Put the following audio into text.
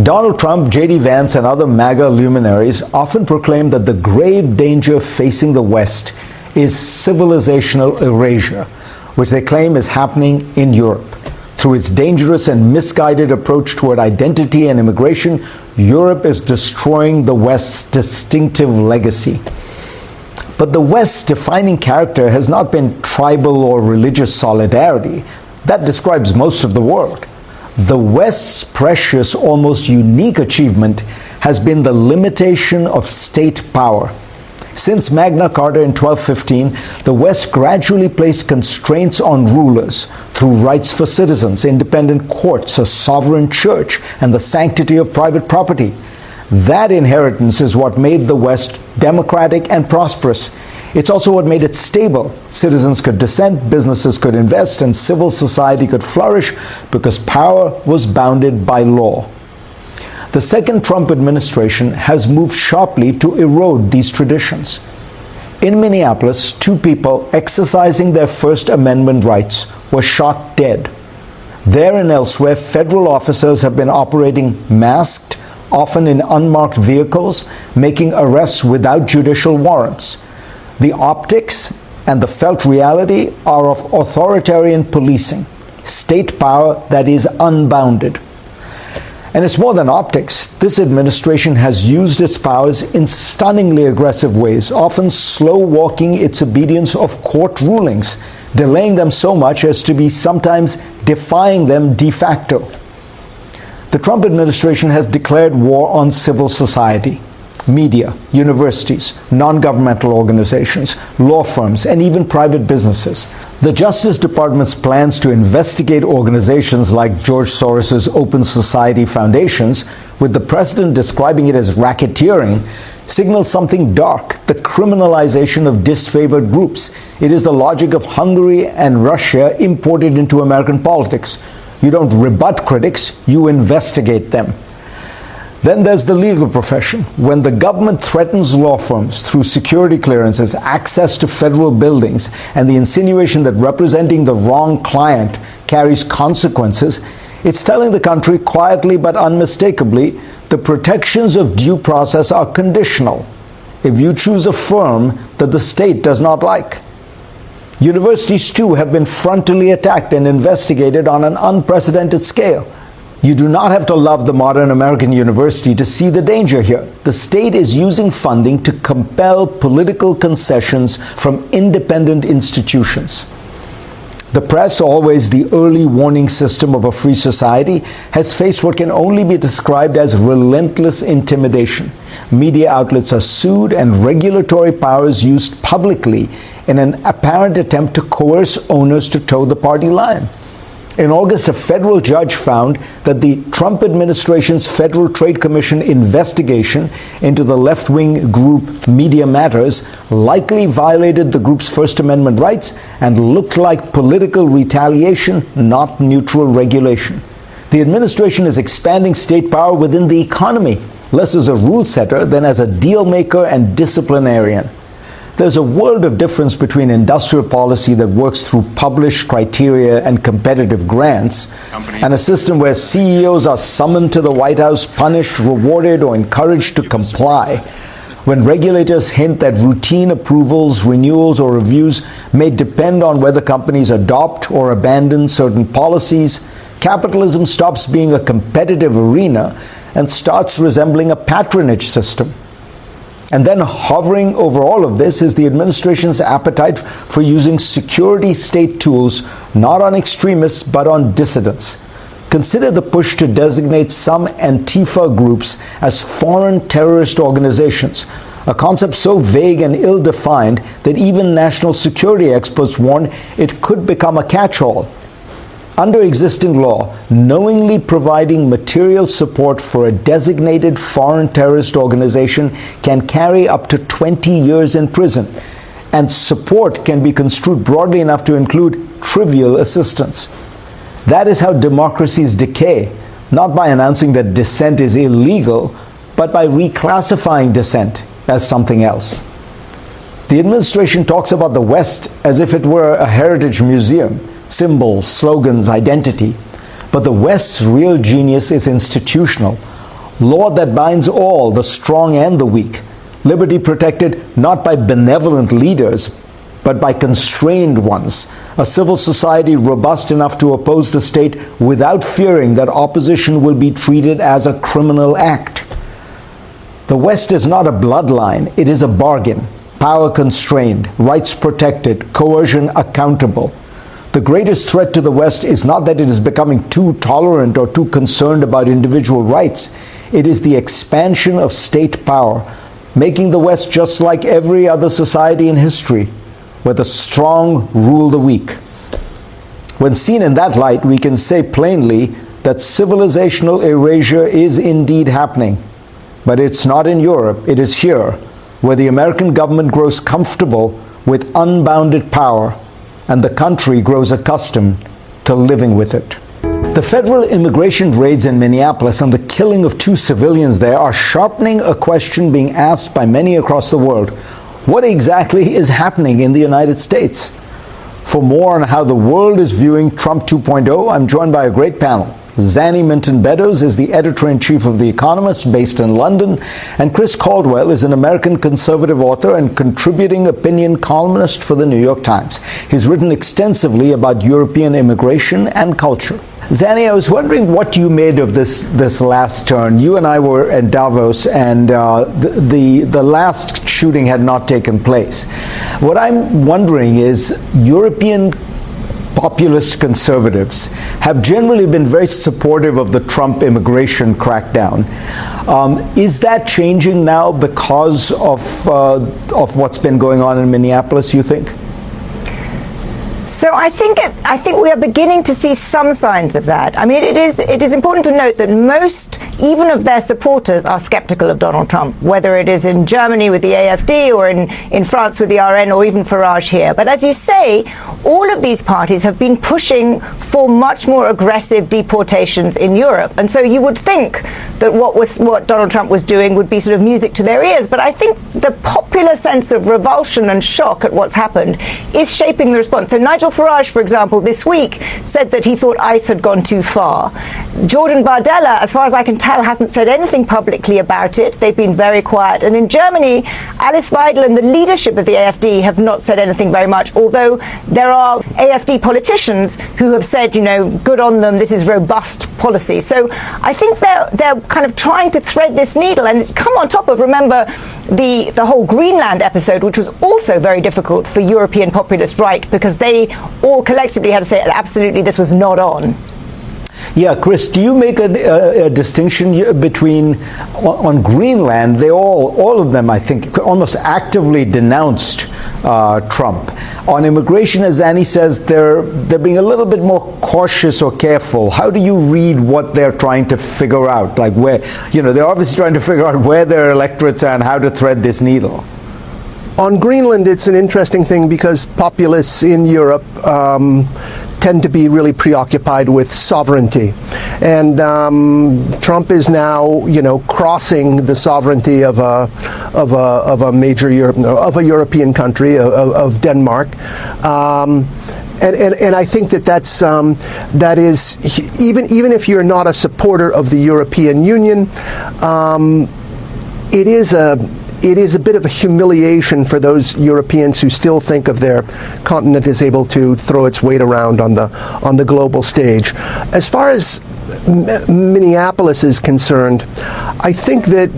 Donald Trump, J.D. Vance, and other MAGA luminaries often proclaim that the grave danger facing the West is civilizational erasure, which they claim is happening in Europe. Through its dangerous and misguided approach toward identity and immigration, Europe is destroying the West's distinctive legacy. But the West's defining character has not been tribal or religious solidarity. That describes most of the world. The West's precious, almost unique achievement has been the limitation of state power. Since Magna Carta in 1215, the West gradually placed constraints on rulers through rights for citizens, independent courts, a sovereign church, and the sanctity of private property. That inheritance is what made the West democratic and prosperous. It's also what made it stable. Citizens could dissent, businesses could invest, and civil society could flourish because power was bounded by law. The second Trump administration has moved sharply to erode these traditions. In Minneapolis, 2 people exercising their First Amendment rights were shot dead. There and elsewhere, federal officers have been operating masked, often in unmarked vehicles, making arrests without judicial warrants. The optics and the felt reality are of authoritarian policing, state power that is unbounded. And it's more than optics. This administration has used its powers in stunningly aggressive ways, often slow-walking its obedience of court rulings, delaying them so much as to be sometimes defying them de facto. The Trump administration has declared war on civil society. Media, universities, non-governmental organizations, law firms, and even private businesses. The Justice Department's plans to investigate organizations like George Soros's Open Society Foundations, with the president describing it as racketeering, signals something dark, the criminalization of disfavored groups. It is the logic of Hungary and Russia imported into American politics. You don't rebut critics, you investigate them. Then there's the legal profession. When the government threatens law firms through security clearances, access to federal buildings, and the insinuation that representing the wrong client carries consequences, it's telling the country quietly but unmistakably, the protections of due process are conditional if you choose a firm that the state does not like. Universities, too, have been frontally attacked and investigated on an unprecedented scale. You do not have to love the modern American university to see the danger here. The state is using funding to compel political concessions from independent institutions. The press, always the early warning system of a free society, has faced what can only be described as relentless intimidation. Media outlets are sued and regulatory powers used publicly in an apparent attempt to coerce owners to toe the party line. In August, a federal judge found that the Trump administration's Federal Trade Commission investigation into the left-wing group Media Matters likely violated the group's First Amendment rights and looked like political retaliation, not neutral regulation. The administration is expanding state power within the economy, less as a rule setter than as a deal maker and disciplinarian. There's a world of difference between industrial policy that works through published criteria and competitive grants and a system where CEOs are summoned to the White House, punished, rewarded, or encouraged to comply. When regulators hint that routine approvals, renewals, or reviews may depend on whether companies adopt or abandon certain policies, capitalism stops being a competitive arena and starts resembling a patronage system. And then hovering over all of this is the administration's appetite for using security state tools not on extremists but on dissidents. Consider the push to designate some Antifa groups as foreign terrorist organizations, a concept so vague and ill-defined that even national security experts warn it could become a catch-all. Under existing law, knowingly providing material support for a designated foreign terrorist organization can carry up to 20 years in prison, and support can be construed broadly enough to include trivial assistance. That is how democracies decay, not by announcing that dissent is illegal, but by reclassifying dissent as something else. The administration talks about the West as if it were a heritage museum. Symbols, slogans, identity. But the West's real genius is institutional. law that binds all, the strong and the weak, liberty protected not by benevolent leaders, but by constrained ones, a civil society robust enough to oppose the state without fearing that opposition will be treated as a criminal act. The West is not a bloodline, it is a bargain, power constrained, rights protected, coercion accountable. The greatest threat to the West is not that it is becoming too tolerant or too concerned about individual rights. It is the expansion of state power, making the West just like every other society in history, where the strong rule the weak. When seen in that light, we can say plainly that civilizational erasure is indeed happening. But it's not in Europe, it is here, where the American government grows comfortable with unbounded power and the country grows accustomed to living with it. The federal immigration raids in Minneapolis and the killing of 2 civilians there are sharpening a question being asked by many across the world. What exactly is happening in the United States? For more on how the world is viewing Trump 2.0, I'm joined by a great panel. Zanny Minton-Beddoes is the editor-in-chief of The Economist, based in London, and Chris Caldwell is an American conservative author and contributing opinion columnist for The New York Times. He's written extensively about European immigration and culture. Zanny, I was wondering what you made of this last turn. You and I were at Davos, and the last shooting had not taken place. What I'm wondering is, European populist conservatives have generally been very supportive of the Trump immigration crackdown. Is that changing now because of what's been going on in Minneapolis, you think? So I think we are beginning to see some signs of that. I mean, it is important to note that most, even of their supporters, are skeptical of Donald Trump, whether it is in Germany with the AfD or in France with the RN or even Farage here. But as you say, all of these parties have been pushing for much more aggressive deportations in Europe. And so you would think that what Donald Trump was doing would be sort of music to their ears. But I think the popular sense of revulsion and shock at what's happened is shaping the response. So Nigel Farage, for example, this week said that he thought ICE had gone too far. Jordan Bardella, as far as I can tell, hasn't said anything publicly about it. They've been very quiet. And in Germany, Alice Weidel and the leadership of the AfD have not said anything very much, although there are AfD politicians who have said, you know, good on them, this is robust policy. So I think they're kind of trying to thread this needle, and it's come on top of, remember, the whole Greenland episode, which was also very difficult for European populist right, because they all collectively had to say absolutely this was not on. Yeah, Chris, do you make a distinction between, on Greenland, they all of them, I think, almost actively denounced Trump. On immigration, as Annie says, they're being a little bit more cautious or careful. How do you read what they're trying to figure out? Like where, you know, they're obviously trying to figure out where their electorates are and how to thread this needle. On Greenland, it's an interesting thing because populists in Europe tend to be really preoccupied with sovereignty, and Trump is now, you know, crossing the sovereignty of a major European country, of Denmark. And I think that is even if you're not a supporter of the European Union, it is a bit of a humiliation for those Europeans who still think of their continent as able to throw its weight around on the global stage. As far as Minneapolis is concerned, I think that